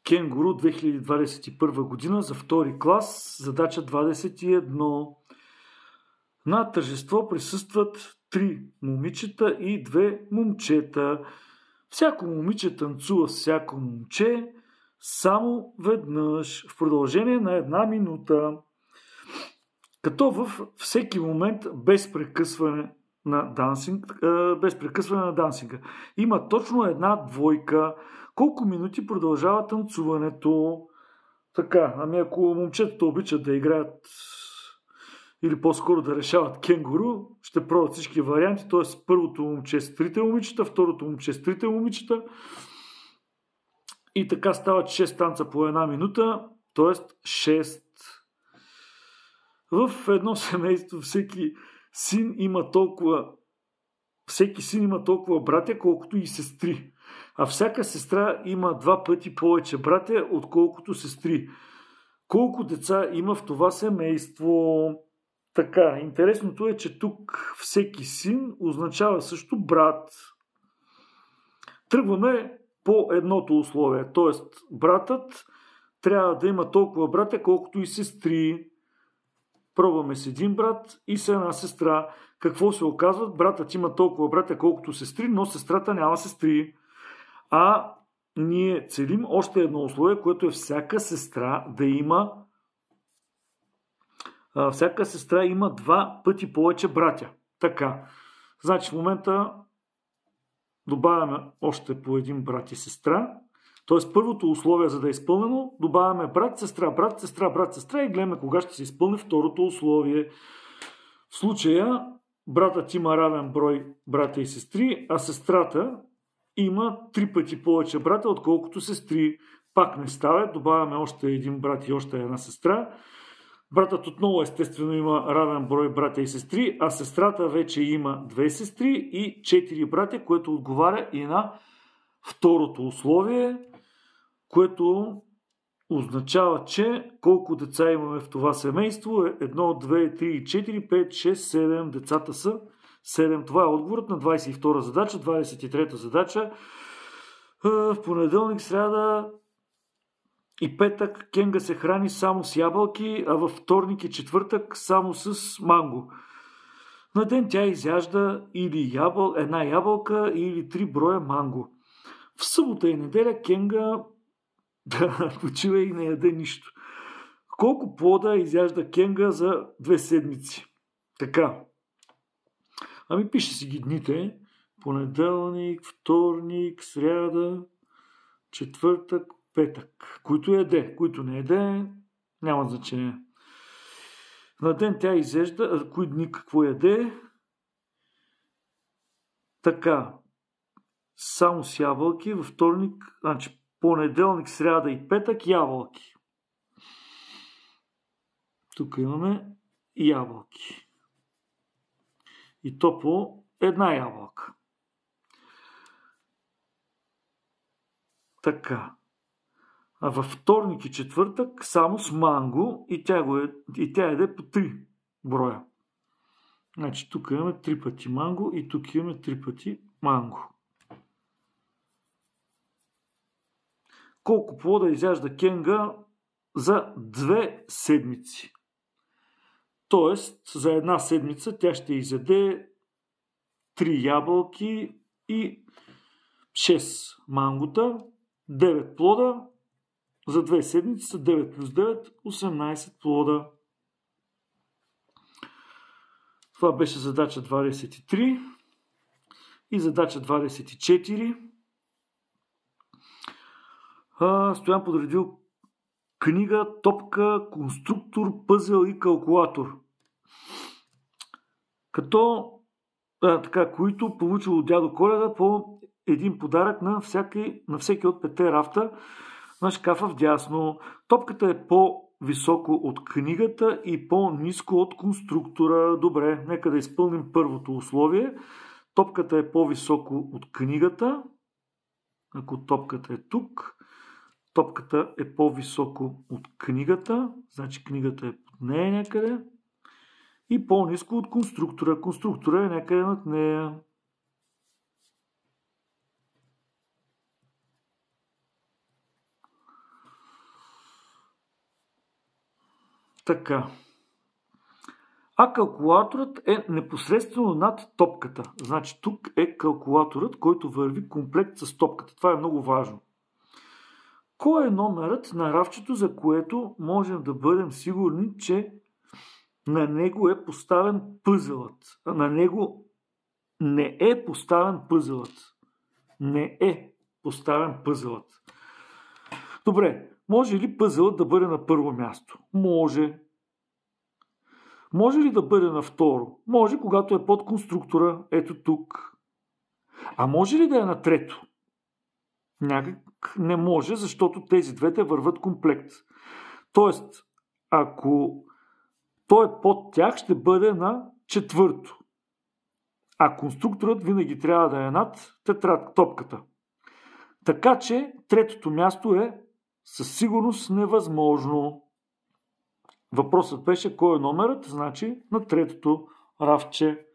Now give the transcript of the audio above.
Кенгуру 2021 година за втори клас, задача 21. На тържество присъстват 3 момичета и 2 момчета. Всяко момиче танцува с всяко момче само веднъж в продължение на 1 минута, като във всеки момент без прекъсване на дансинга. Има точно една двойка. Колко минути продължава танцуването? Така, ако момчетата обичат да играят или по-скоро да решават кенгуру, ще пробват всички варианти, т.е. първото момче с 3 момичета, второто момче с 3 момичета и така стават 6 танца по 1 минута, т.е. 6. В едно семейство всеки син има толкова братя, колкото и сестри. А всяка сестра има 2 пъти повече братя, отколкото сестри. Колко деца има в това семейство? Така, интересното е, че тук всеки син означава също брат. Тръгваме по едното условие, т.е. братът трябва да има толкова братя, колкото и сестри. Пробваме с един брат и с една сестра. Какво се оказва? Братът има толкова братя, колкото сестри, но сестрата няма сестри. А ние целим още едно условие, което е всяка сестра има 2 пъти повече братя. Така. Значи в момента добавяме още по един брат и сестра. Т.е. първото условие, за да е изпълнено, добавяме брат, сестра, брат, сестра, брат, сестра и гледаме кога ще се изпълни второто условие. В случая братът има равен брой братя и сестри, а сестрата има 3 пъти повече брата, отколкото сестри. Пак не става, добавяме още един брат и още една сестра. Братът отново естествено има равен брой братя и сестри, а сестрата вече има 2 сестри и 4 братя, което отговаря и на второто условие, което означава, че колко деца имаме в това семейство е 1, 2, 3, 4, 5, 6, 7. Децата са 7. Това е отговорът на 22 задача. 23 задача. В понеделник, сряда и петък Кенга се храни само с ябълки, а във вторник и четвъртък само с манго. На ден тя изяжда или една ябълка или 3 броя манго. В събота и неделя Кенга почива и не яде нищо. Колко плода изяжда Кенга за 2 седмици? Така. Пише си ги дните. Понеделник, вторник, сряда, четвъртък, петък. Които яде, които не яде, няма значение. На ден тя изяжда, кои дни какво яде? Така. Само с ябълки, във вторник, понеделник, сряда и петък ябълки. Тук имаме ябълки. И то по една ябълка. Така. А във вторник и четвъртък само с манго и тя яде по 3 броя. Значи тук имаме 3 пъти манго и тук имаме 3 пъти манго. Колко плода изяжда Кенга за 2 седмици? Тоест, за 1 седмица тя ще изяде 3 ябълки и 6 мангота, 9 плода. За 2 седмици са 9 плюс 9, 18 плода. Това беше задача 23 и задача 24. Стоян подредил книга, топка, конструктор, пъзел и калкулатор. Които получил от дядо Коледа по един подарък на всеки от 5 рафта на шкафа вдясно. Топката е по-високо от книгата и по-ниско от конструктора. Добре, нека да изпълним първото условие. Топката е по-високо от книгата. Ако топката е тук, топката е по-високо от книгата, значи книгата е под нея някъде, и по-ниско от конструктора. Конструктора е някъде над нея. Така. А калкулаторът е непосредствено над топката. Значи тук е калкулаторът, който върви комплект с топката. Това е много важно. Кой е номерът на рафчето, за което можем да бъдем сигурни, че на него е поставен пъзелът? На него не е поставен пъзелът. Не е поставен пъзелът. Добре, може ли пъзелът да бъде на първо място? Може. Може ли да бъде на второ? Може, когато е под конструктора, ето тук. А може ли да е на трето? Някак не може, защото тези двете върват комплект. Тоест, ако той е под тях, ще бъде на четвърто. А конструкторът винаги трябва да е над топката. Така че третото място е със сигурност невъзможно. Въпросът беше кой е номерът, значи на третото рафче.